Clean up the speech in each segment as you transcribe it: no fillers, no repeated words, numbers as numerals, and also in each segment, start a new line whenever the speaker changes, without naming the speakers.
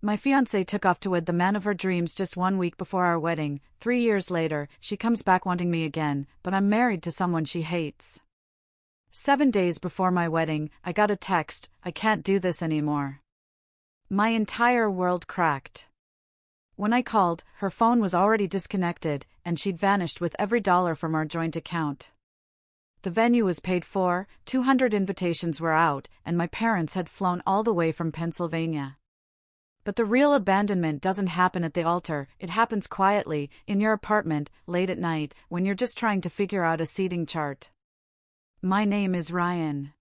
My fiancée took off to wed the man of her dreams just 1 week before our wedding. 3 years later, she comes back wanting me again, but I'm married to someone she hates. 7 days before my wedding, I got a text, "I can't do this anymore." My entire world cracked. When I called, her phone was already disconnected, and she'd vanished with every dollar from our joint account. The venue was paid for, 200 invitations were out, and my parents had flown all the way from Pennsylvania. But the real abandonment doesn't happen at the altar, it happens quietly, in your apartment, late at night, when you're just trying to figure out a seating chart. My name is Ryan.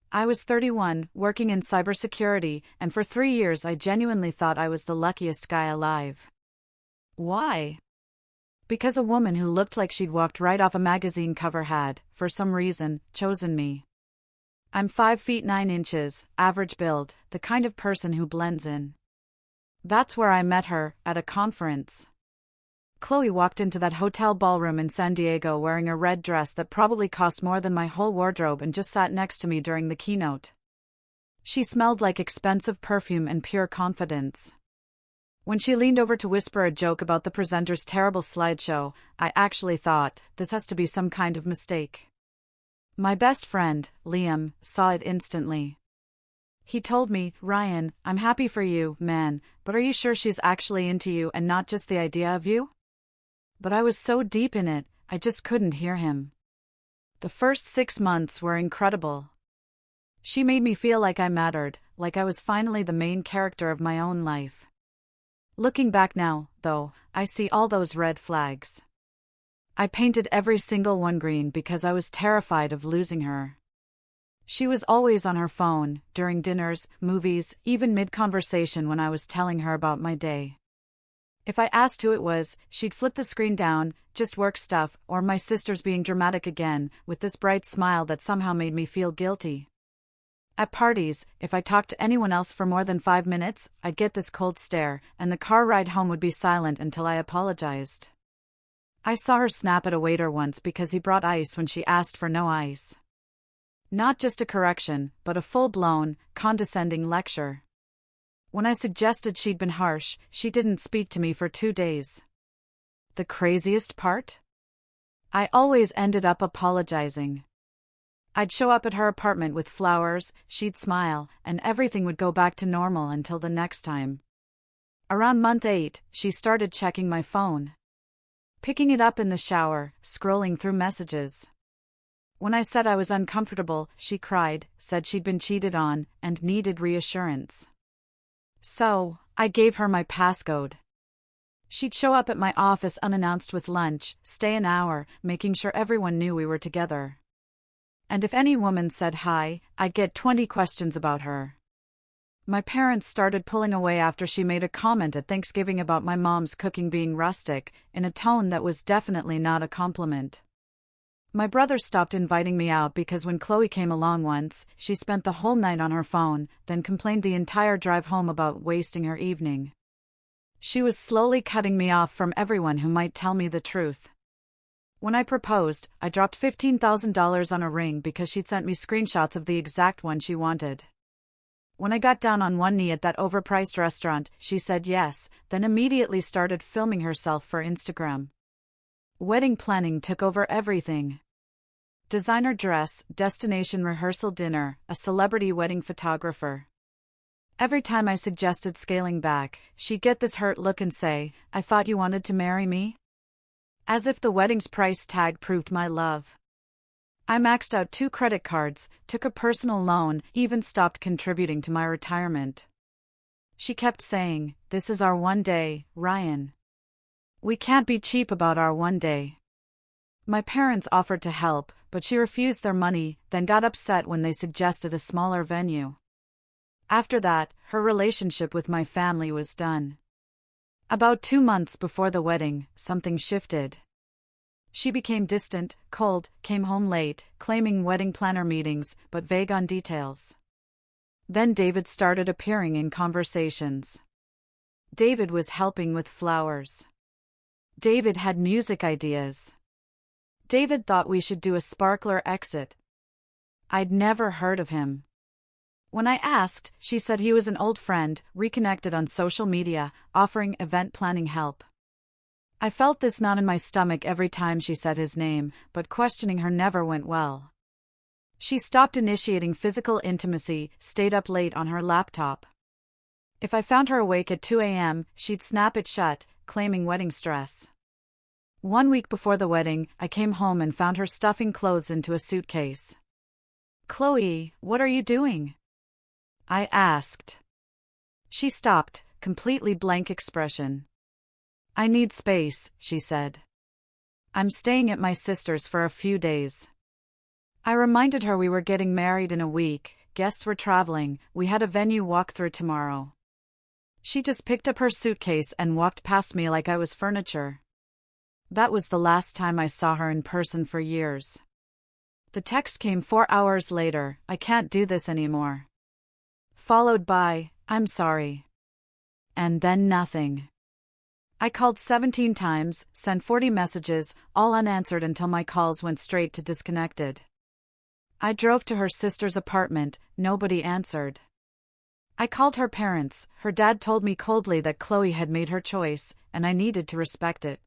I was 31, working in cybersecurity, and for 3 years I genuinely thought I was the luckiest guy alive. Why? Because a woman who looked like she'd walked right off a magazine cover had, for some reason, chosen me. I'm 5 feet 9 inches, average build, the kind of person who blends in. That's where I met her, at a conference. Chloe walked into that hotel ballroom in San Diego wearing a red dress that probably cost more than my whole wardrobe and just sat next to me during the keynote. She smelled like expensive perfume and pure confidence. When she leaned over to whisper a joke about the presenter's terrible slideshow, I actually thought, this has to be some kind of mistake. My best friend, Liam, saw it instantly. He told me, "Ryan, I'm happy for you, man, but are you sure she's actually into you and not just the idea of you?" But I was so deep in it, I just couldn't hear him. The first 6 months were incredible. She made me feel like I mattered, like I was finally the main character of my own life. Looking back now, though, I see all those red flags. I painted every single one green because I was terrified of losing her. She was always on her phone, during dinners, movies, even mid-conversation when I was telling her about my day. If I asked who it was, she'd flip the screen down, just work stuff, or my sister's being dramatic again, with this bright smile that somehow made me feel guilty. At parties, if I talked to anyone else for more than 5 minutes, I'd get this cold stare, and the car ride home would be silent until I apologized. I saw her snap at a waiter once because he brought ice when she asked for no ice. Not just a correction, but a full-blown, condescending lecture. When I suggested she'd been harsh, she didn't speak to me for 2 days. The craziest part? I always ended up apologizing. I'd show up at her apartment with flowers, she'd smile, and everything would go back to normal until the next time. Around month 8, she started checking my phone. Picking it up in the shower, scrolling through messages. When I said I was uncomfortable, she cried, said she'd been cheated on, and needed reassurance. So, I gave her my passcode. She'd show up at my office unannounced with lunch, stay an hour, making sure everyone knew we were together. And if any woman said hi, I'd get 20 questions about her. My parents started pulling away after she made a comment at Thanksgiving about my mom's cooking being rustic, in a tone that was definitely not a compliment. My brother stopped inviting me out because when Chloe came along once, she spent the whole night on her phone, then complained the entire drive home about wasting her evening. She was slowly cutting me off from everyone who might tell me the truth. When I proposed, I dropped $15,000 on a ring because she'd sent me screenshots of the exact one she wanted. When I got down on one knee at that overpriced restaurant, she said yes, then immediately started filming herself for Instagram. Wedding planning took over everything. Designer dress, destination rehearsal dinner, a celebrity wedding photographer. Every time I suggested scaling back, she'd get this hurt look and say, "I thought you wanted to marry me?" As if the wedding's price tag proved my love. I maxed out 2 credit cards, took a personal loan, even stopped contributing to my retirement. She kept saying, "This is our one day, Ryan. We can't be cheap about our one day." My parents offered to help, but she refused their money, then got upset when they suggested a smaller venue. After that, her relationship with my family was done. About 2 months before the wedding, something shifted. She became distant, cold, came home late, claiming wedding planner meetings, but vague on details. Then David started appearing in conversations. David was helping with flowers. David had music ideas. David thought we should do a sparkler exit. I'd never heard of him. When I asked, she said he was an old friend, reconnected on social media, offering event planning help. I felt this knot in my stomach every time she said his name, but questioning her never went well. She stopped initiating physical intimacy, stayed up late on her laptop. If I found her awake at 2 a.m., she'd snap it shut, claiming wedding stress. 1 week before the wedding, I came home and found her stuffing clothes into a suitcase. "Chloe, what are you doing?" I asked. She stopped, completely blank expression. "I need space," she said. "I'm staying at my sister's for a few days." I reminded her we were getting married in a week, guests were traveling, we had a venue walkthrough tomorrow. She just picked up her suitcase and walked past me like I was furniture. That was the last time I saw her in person for years. The text came 4 hours later, "I can't do this anymore." Followed by, "I'm sorry." And then nothing. I called 17 times, sent 40 messages, all unanswered until my calls went straight to disconnected. I drove to her sister's apartment, nobody answered. I called her parents, her dad told me coldly that Chloe had made her choice, and I needed to respect it.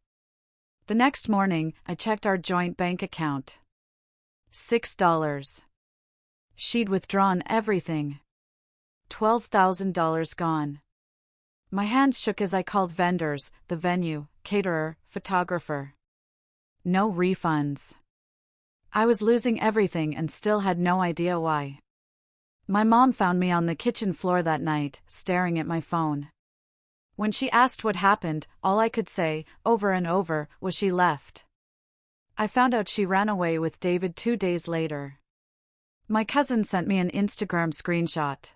The next morning, I checked our joint bank account. $6. She'd withdrawn everything. $12,000 gone. My hands shook as I called vendors, the venue, caterer, photographer. No refunds. I was losing everything and still had no idea why. My mom found me on the kitchen floor that night, staring at my phone. When she asked what happened, all I could say, over and over, was she left. I found out she ran away with David 2 days later. My cousin sent me an Instagram screenshot.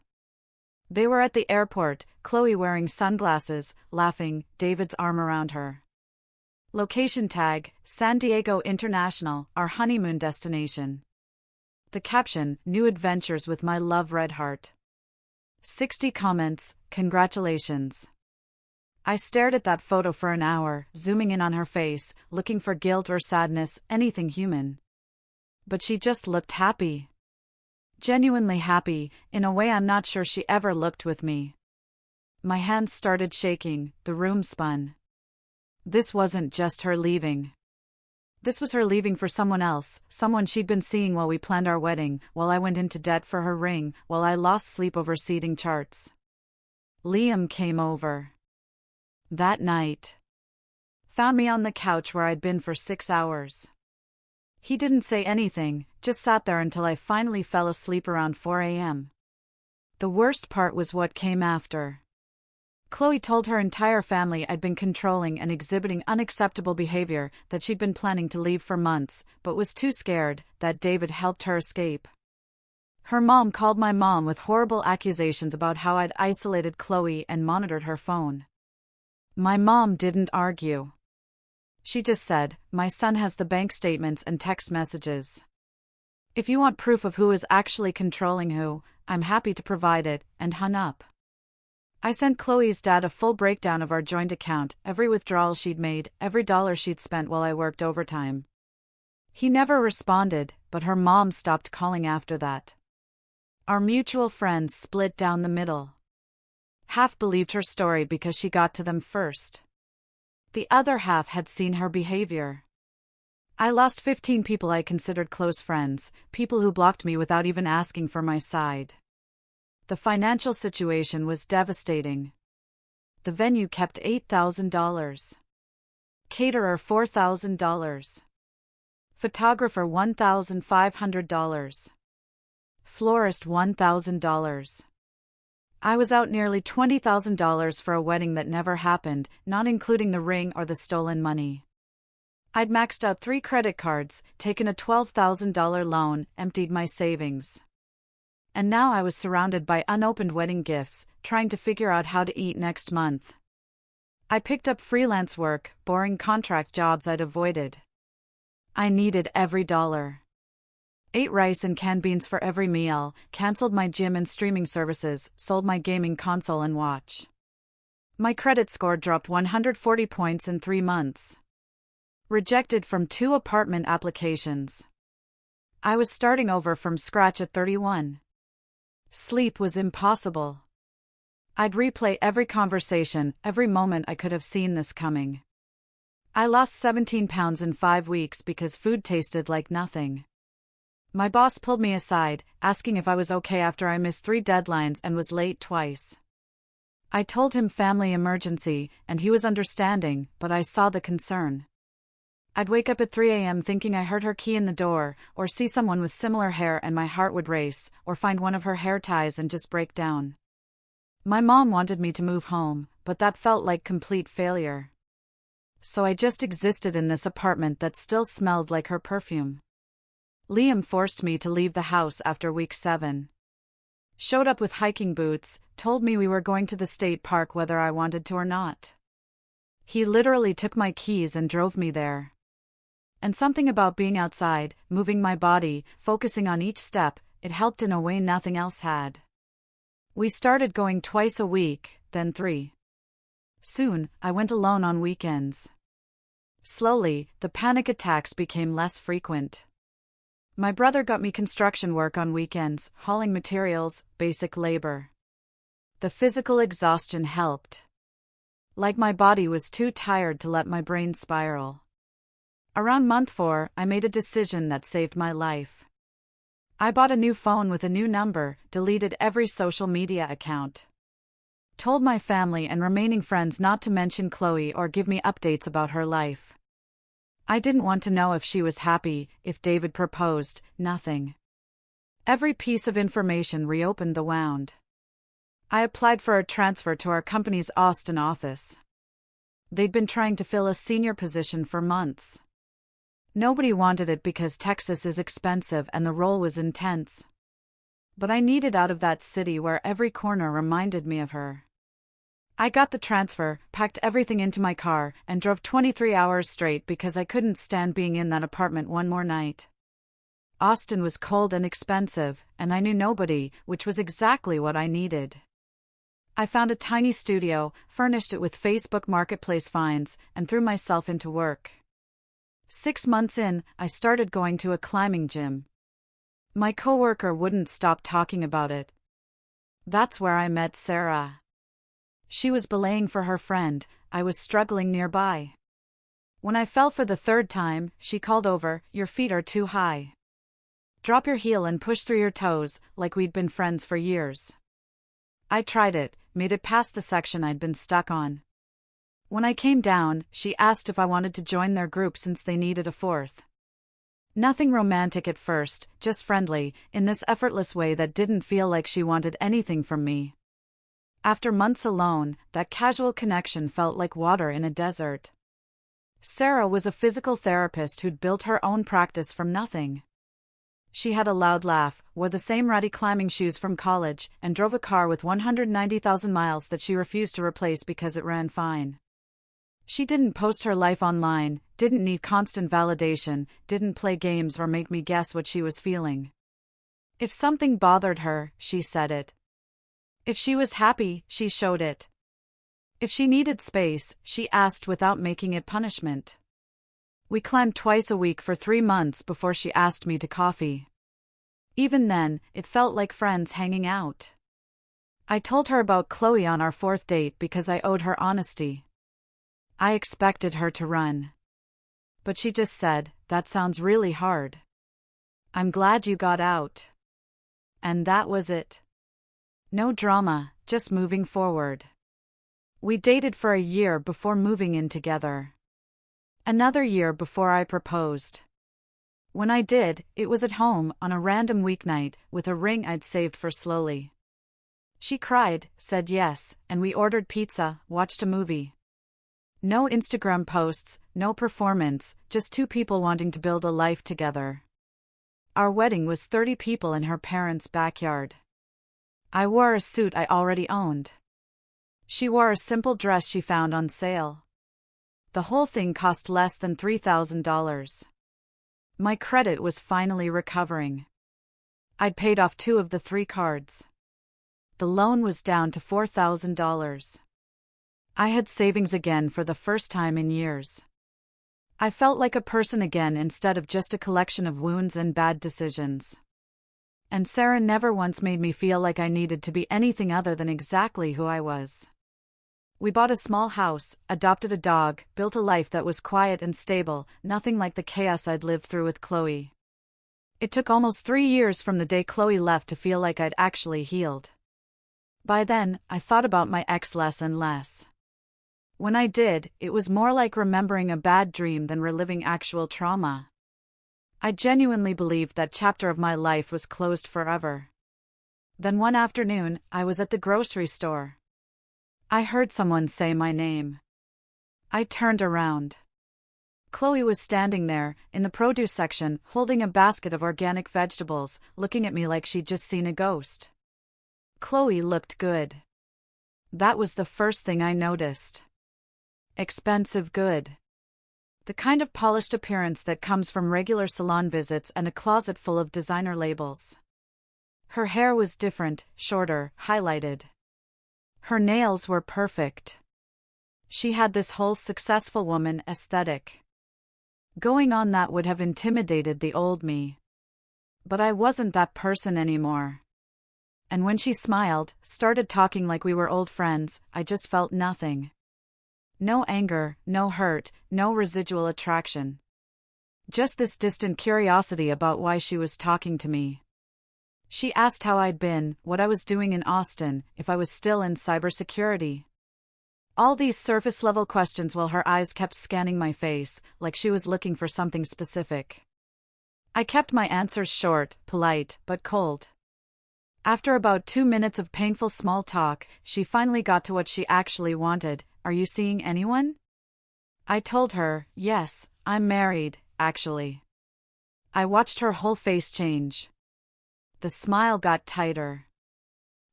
They were at the airport, Chloe wearing sunglasses, laughing, David's arm around her. Location tag, San Diego International, our honeymoon destination. The caption, "New adventures with my love red heart." 60 comments, "Congratulations." I stared at that photo for an hour, zooming in on her face, looking for guilt or sadness, anything human. But she just looked happy. Genuinely happy, in a way I'm not sure she ever looked with me. My hands started shaking, the room spun. This wasn't just her leaving. This was her leaving for someone else, someone she'd been seeing while we planned our wedding, while I went into debt for her ring, while I lost sleep over seating charts. Liam came over. That night. Found me on the couch where I'd been for 6 hours. He didn't say anything, just sat there until I finally fell asleep around 4 a.m. The worst part was what came after. Chloe told her entire family I'd been controlling and exhibiting unacceptable behavior, that she'd been planning to leave for months, but was too scared, that David helped her escape. Her mom called my mom with horrible accusations about how I'd isolated Chloe and monitored her phone. My mom didn't argue. She just said, "My son has the bank statements and text messages. If you want proof of who is actually controlling who, I'm happy to provide it," and hung up. I sent Chloe's dad a full breakdown of our joint account, every withdrawal she'd made, every dollar she'd spent while I worked overtime. He never responded, but her mom stopped calling after that. Our mutual friends split down the middle. Half believed her story because she got to them first. The other half had seen her behavior. I lost 15 people I considered close friends, people who blocked me without even asking for my side. The financial situation was devastating. The venue kept $8,000. Caterer $4,000. Photographer $1,500. Florist $1,000. I was out nearly $20,000 for a wedding that never happened, not including the ring or the stolen money. I'd maxed out 3 credit cards, taken a $12,000 loan, emptied my savings. And now I was surrounded by unopened wedding gifts, trying to figure out how to eat next month. I picked up freelance work, boring contract jobs I'd avoided. I needed every dollar. Ate rice and canned beans for every meal, canceled my gym and streaming services, sold my gaming console and watch. My credit score dropped 140 points in 3 months. Rejected from 2 apartment applications. I was starting over from scratch at 31. Sleep was impossible. I'd replay every conversation, every moment I could have seen this coming. I lost 17 pounds in 5 weeks because food tasted like nothing. My boss pulled me aside, asking if I was okay after I missed 3 deadlines and was late twice. I told him family emergency, and he was understanding, but I saw the concern. I'd wake up at 3 a.m. thinking I heard her key in the door, or see someone with similar hair and my heart would race, or find one of her hair ties and just break down. My mom wanted me to move home, but that felt like complete failure. So I just existed in this apartment that still smelled like her perfume. Liam forced me to leave the house after week 7. Showed up with hiking boots, told me we were going to the state park whether I wanted to or not. He literally took my keys and drove me there. And something about being outside, moving my body, focusing on each step, it helped in a way nothing else had. We started going twice a week, then 3. Soon, I went alone on weekends. Slowly, the panic attacks became less frequent. My brother got me construction work on weekends, hauling materials, basic labor. The physical exhaustion helped. Like my body was too tired to let my brain spiral. Around month 4, I made a decision that saved my life. I bought a new phone with a new number, deleted every social media account. Told my family and remaining friends not to mention Chloe or give me updates about her life. I didn't want to know if she was happy, if David proposed, nothing. Every piece of information reopened the wound. I applied for a transfer to our company's Austin office. They'd been trying to fill a senior position for months. Nobody wanted it because Texas is expensive and the role was intense. But I needed out of that city where every corner reminded me of her. I got the transfer, packed everything into my car, and drove 23 hours straight because I couldn't stand being in that apartment one more night. Austin was cold and expensive, and I knew nobody, which was exactly what I needed. I found a tiny studio, furnished it with Facebook Marketplace finds, and threw myself into work. 6 months in, I started going to a climbing gym. My coworker wouldn't stop talking about it. That's where I met Sarah. She was belaying for her friend, I was struggling nearby. When I fell for the 3rd time, she called over, "Your feet are too high. Drop your heel and push through your toes," like we'd been friends for years. I tried it, made it past the section I'd been stuck on. When I came down, she asked if I wanted to join their group since they needed a 4th. Nothing romantic at first, just friendly, in this effortless way that didn't feel like she wanted anything from me. After months alone, that casual connection felt like water in a desert. Sarah was a physical therapist who'd built her own practice from nothing. She had a loud laugh, wore the same ratty climbing shoes from college, and drove a car with 190,000 miles that she refused to replace because it ran fine. She didn't post her life online, didn't need constant validation, didn't play games or make me guess what she was feeling. If something bothered her, she said it. If she was happy, she showed it. If she needed space, she asked without making it punishment. We climbed twice a week for 3 months before she asked me to coffee. Even then, it felt like friends hanging out. I told her about Chloe on our 4th date because I owed her honesty. I expected her to run. But she just said, "That sounds really hard. I'm glad you got out." And that was it. No drama, just moving forward. We dated for a year before moving in together. Another year before I proposed. When I did, it was at home, on a random weeknight, with a ring I'd saved for slowly. She cried, said yes, and we ordered pizza, watched a movie. No Instagram posts, no performance, just 2 people wanting to build a life together. Our wedding was 30 people in her parents' backyard. I wore a suit I already owned. She wore a simple dress she found on sale. The whole thing cost less than $3,000. My credit was finally recovering. I'd paid off 2 of the 3 cards. The loan was down to $4,000. I had savings again for the first time in years. I felt like a person again instead of just a collection of wounds and bad decisions. And Sarah never once made me feel like I needed to be anything other than exactly who I was. We bought a small house, adopted a dog, built a life that was quiet and stable, nothing like the chaos I'd lived through with Chloe. It took almost 3 years from the day Chloe left to feel like I'd actually healed. By then, I thought about my ex less and less. When I did, it was more like remembering a bad dream than reliving actual trauma. I genuinely believed that chapter of my life was closed forever. Then one afternoon, I was at the grocery store. I heard someone say my name. I turned around. Chloe was standing there, in the produce section, holding a basket of organic vegetables, looking at me like she'd just seen a ghost. Chloe looked good. That was the first thing I noticed. Expensive good. The kind of polished appearance that comes from regular salon visits and a closet full of designer labels. Her hair was different, shorter, highlighted. Her nails were perfect. She had this whole successful woman aesthetic going on that would have intimidated the old me. But I wasn't that person anymore. And when she smiled, started talking like we were old friends, I just felt nothing. No anger, no hurt, no residual attraction. Just this distant curiosity about why she was talking to me. She asked how I'd been, what I was doing in Austin, if I was still in cybersecurity. All these surface-level questions while her eyes kept scanning my face, like she was looking for something specific. I kept my answers short, polite, but cold. After about 2 minutes of painful small talk, she finally got to what she actually wanted. Are you seeing anyone? I told her, yes, I'm married, actually. I watched her whole face change. The smile got tighter.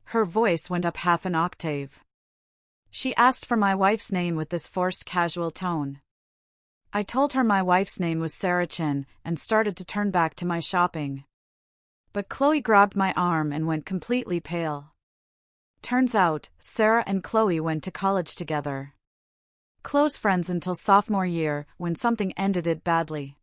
Her voice went up half an octave. She asked for my wife's name with this forced casual tone. I told her my wife's name was Sarah Chin and started to turn back to my shopping. But Chloe grabbed my arm and went completely pale. Turns out, Sarah and Chloe went to college together. Close friends until sophomore year, when something ended it badly.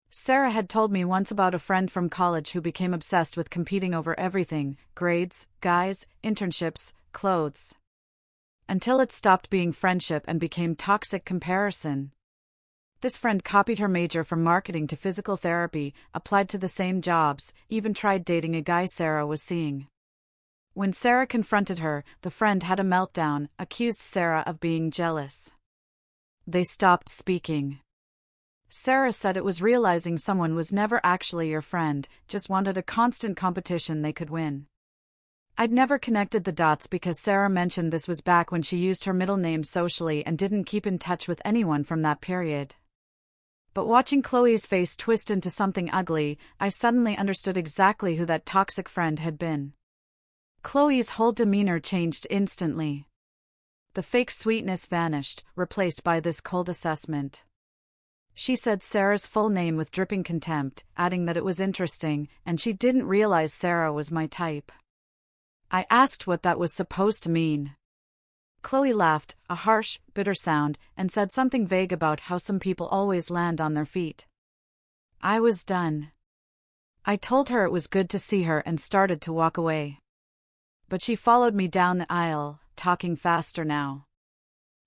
Sarah had told me once about a friend from college who became obsessed with competing over everything: grades, guys, internships, clothes. Until it stopped being friendship and became toxic comparison. This friend copied her major from marketing to physical therapy, applied to the same jobs, even tried dating a guy Sarah was seeing. When Sarah confronted her, the friend had a meltdown, accused Sarah of being jealous. They stopped speaking. Sarah said it was realizing someone was never actually your friend, just wanted a constant competition they could win. I'd never connected the dots because Sarah mentioned this was back when she used her middle name socially and didn't keep in touch with anyone from that period. But watching Chloe's face twist into something ugly, I suddenly understood exactly who that toxic friend had been. Chloe's whole demeanor changed instantly. The fake sweetness vanished, replaced by this cold assessment. She said Sarah's full name with dripping contempt, adding that it was interesting, and she didn't realize Sarah was my type. I asked what that was supposed to mean. Chloe laughed, a harsh, bitter sound, and said something vague about how some people always land on their feet. I was done. I told her it was good to see her and started to walk away. But she followed me down the aisle, talking faster now.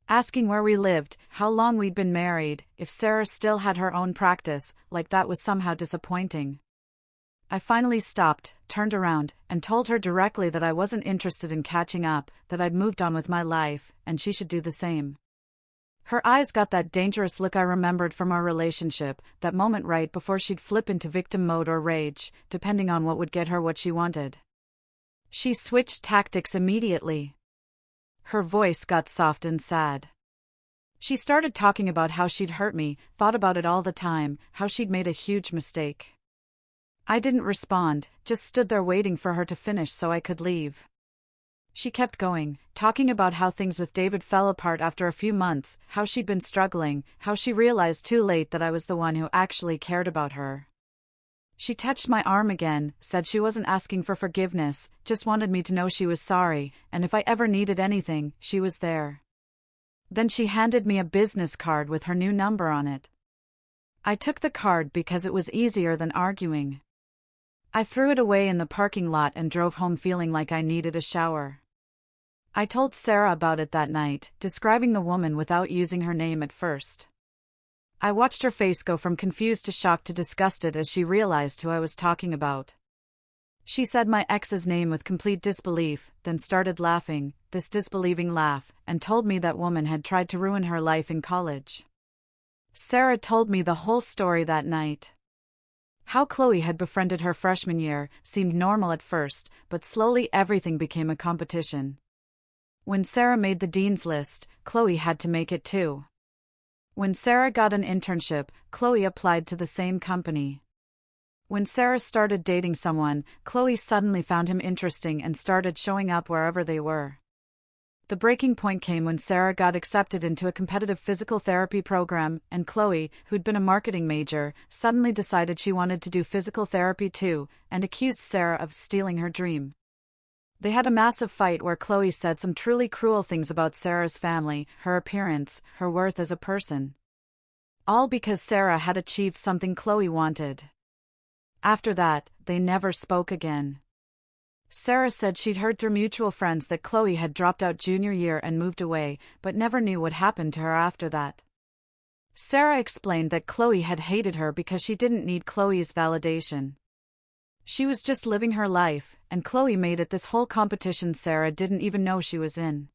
Asking where we lived, how long we'd been married, if Sarah still had her own practice, like that was somehow disappointing. I finally stopped, turned around, and told her directly that I wasn't interested in catching up, that I'd moved on with my life, and she should do the same. Her eyes got that dangerous look I remembered from our relationship, that moment right before she'd flip into victim mode or rage, depending on what would get her what she wanted. She switched tactics immediately. Her voice got soft and sad. She started talking about how she'd hurt me, thought about it all the time, how she'd made a huge mistake. I didn't respond, just stood there waiting for her to finish so I could leave. She kept going, talking about how things with David fell apart after a few months, how she'd been struggling, how she realized too late that I was the one who actually cared about her. She touched my arm again, said she wasn't asking for forgiveness, just wanted me to know she was sorry, and if I ever needed anything, she was there. Then she handed me a business card with her new number on it. I took the card because it was easier than arguing. I threw it away in the parking lot and drove home feeling like I needed a shower. I told Sarah about it that night, describing the woman without using her name at first. I watched her face go from confused to shocked to disgusted as she realized who I was talking about. She said my ex's name with complete disbelief, then started laughing, this disbelieving laugh, and told me that woman had tried to ruin her life in college. Sarah told me the whole story that night. How Chloe had befriended her freshman year seemed normal at first, but slowly everything became a competition. When Sarah made the dean's list, Chloe had to make it too. When Sarah got an internship, Chloe applied to the same company. When Sarah started dating someone, Chloe suddenly found him interesting and started showing up wherever they were. The breaking point came when Sarah got accepted into a competitive physical therapy program, and Chloe, who'd been a marketing major, suddenly decided she wanted to do physical therapy too, and accused Sarah of stealing her dream. They had a massive fight where Chloe said some truly cruel things about Sarah's family, her appearance, her worth as a person. All because Sarah had achieved something Chloe wanted. After that, they never spoke again. Sarah said she'd heard through mutual friends that Chloe had dropped out junior year and moved away, but never knew what happened to her after that. Sarah explained that Chloe had hated her because she didn't need Chloe's validation. She was just living her life, and Chloe made it this whole competition Sarah didn't even know she was in.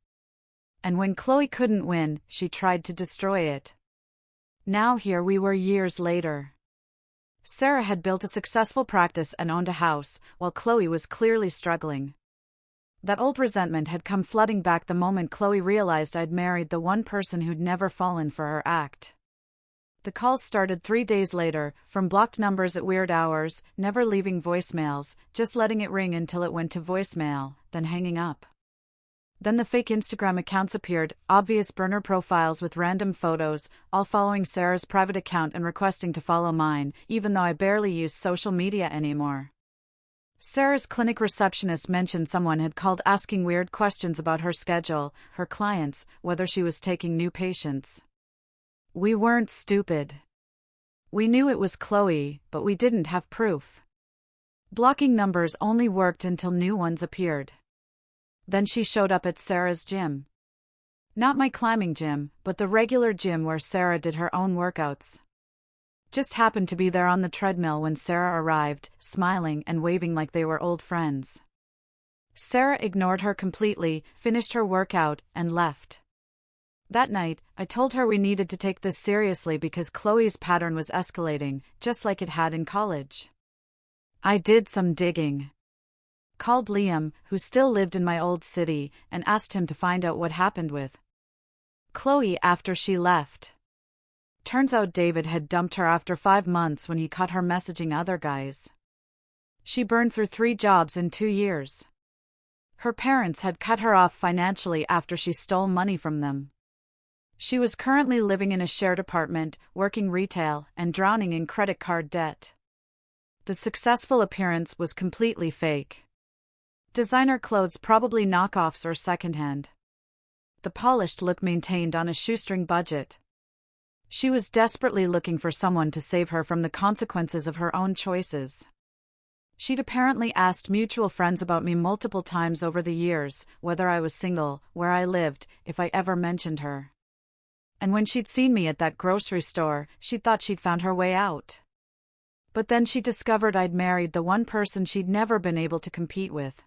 And when Chloe couldn't win, she tried to destroy it. Now here we were years later. Sarah had built a successful practice and owned a house, while Chloe was clearly struggling. That old resentment had come flooding back the moment Chloe realized I'd married the one person who'd never fallen for her act. The calls started 3 days later, from blocked numbers at weird hours, never leaving voicemails, just letting it ring until it went to voicemail, then hanging up. Then the fake Instagram accounts appeared, obvious burner profiles with random photos, all following Sarah's private account and requesting to follow mine, even though I barely use social media anymore. Sarah's clinic receptionist mentioned someone had called asking weird questions about her schedule, her clients, whether she was taking new patients. We weren't stupid. We knew it was Chloe, but we didn't have proof. Blocking numbers only worked until new ones appeared. Then she showed up at Sarah's gym. Not my climbing gym, but the regular gym where Sarah did her own workouts. Just happened to be there on the treadmill when Sarah arrived, smiling and waving like they were old friends. Sarah ignored her completely, finished her workout, and left. That night, I told her we needed to take this seriously because Chloe's pattern was escalating, just like it had in college. I did some digging. Called Liam, who still lived in my old city, and asked him to find out what happened with Chloe after she left. Turns out David had dumped her after 5 months when he caught her messaging other guys. She burned through 3 jobs in 2 years. Her parents had cut her off financially after she stole money from them. She was currently living in a shared apartment, working retail, and drowning in credit card debt. The successful appearance was completely fake. Designer clothes probably knockoffs or secondhand. The polished look maintained on a shoestring budget. She was desperately looking for someone to save her from the consequences of her own choices. She'd apparently asked mutual friends about me multiple times over the years, whether I was single, where I lived, if I ever mentioned her. And when she'd seen me at that grocery store, she'd thought she'd found her way out. But then she discovered I'd married the one person she'd never been able to compete with.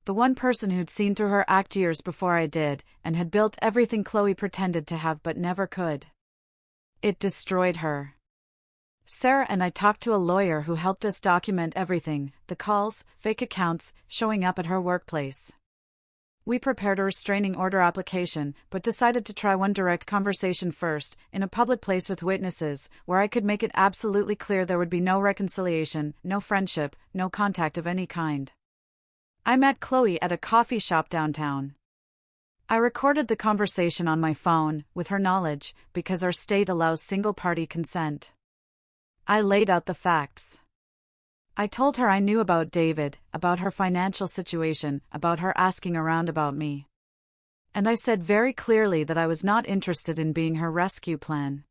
The one person who'd seen through her act years before I did, and had built everything Chloe pretended to have but never could. It destroyed her. Sarah and I talked to a lawyer who helped us document everything, the calls, fake accounts, showing up at her workplace. We prepared a restraining order application, but decided to try one direct conversation first, in a public place with witnesses, where I could make it absolutely clear there would be no reconciliation, no friendship, no contact of any kind. I met Chloe at a coffee shop downtown. I recorded the conversation on my phone, with her knowledge, because our state allows single-party consent. I laid out the facts. I told her I knew about David, about her financial situation, about her asking around about me. And I said very clearly that I was not interested in being her rescue plan.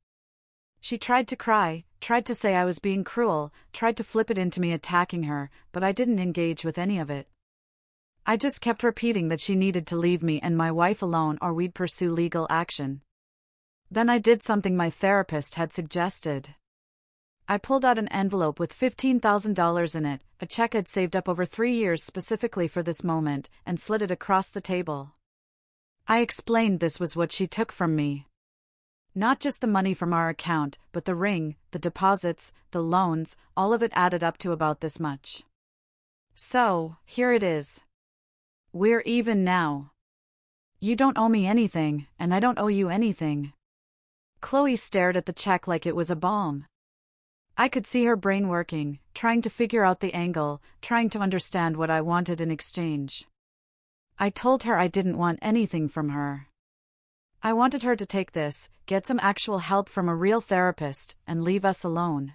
She tried to cry, tried to say I was being cruel, tried to flip it into me attacking her, but I didn't engage with any of it. I just kept repeating that she needed to leave me and my wife alone or we'd pursue legal action. Then I did something my therapist had suggested. I pulled out an envelope with $15,000 in it, a check I'd saved up over 3 years specifically for this moment, and slid it across the table. I explained this was what she took from me. Not just the money from our account, but the ring, the deposits, the loans, all of it added up to about this much. So, here it is. We're even now. You don't owe me anything, and I don't owe you anything. Chloe stared at the check like it was a bomb. I could see her brain working, trying to figure out the angle, trying to understand what I wanted in exchange. I told her I didn't want anything from her. I wanted her to take this, get some actual help from a real therapist, and leave us alone.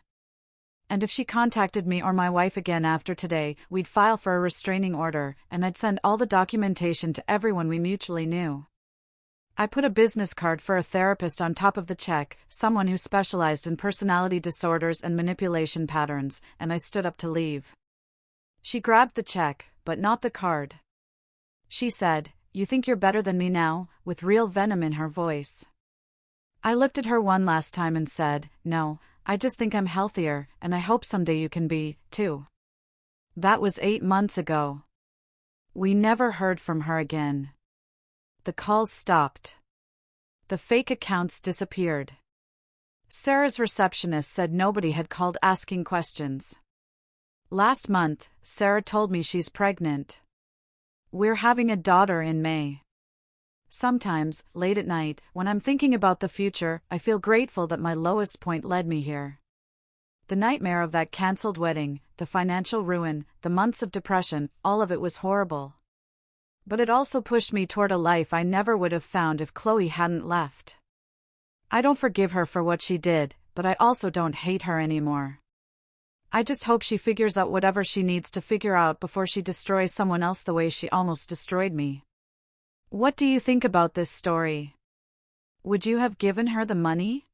And if she contacted me or my wife again after today, we'd file for a restraining order, and I'd send all the documentation to everyone we mutually knew. I put a business card for a therapist on top of the check, someone who specialized in personality disorders and manipulation patterns, and I stood up to leave. She grabbed the check, but not the card. She said, "You think you're better than me now?" with real venom in her voice. I looked at her one last time and said, "No, I just think I'm healthier, and I hope someday you can be, too." That was 8 months ago. We never heard from her again. The calls stopped. The fake accounts disappeared. Sarah's receptionist said nobody had called asking questions. Last month, Sarah told me she's pregnant. We're having a daughter in May. Sometimes, late at night, when I'm thinking about the future, I feel grateful that my lowest point led me here. The nightmare of that cancelled wedding, the financial ruin, the months of depression, all of it was horrible. But it also pushed me toward a life I never would have found if Chloe hadn't left. I don't forgive her for what she did, but I also don't hate her anymore. I just hope she figures out whatever she needs to figure out before she destroys someone else the way she almost destroyed me. What do you think about this story? Would you have given her the money?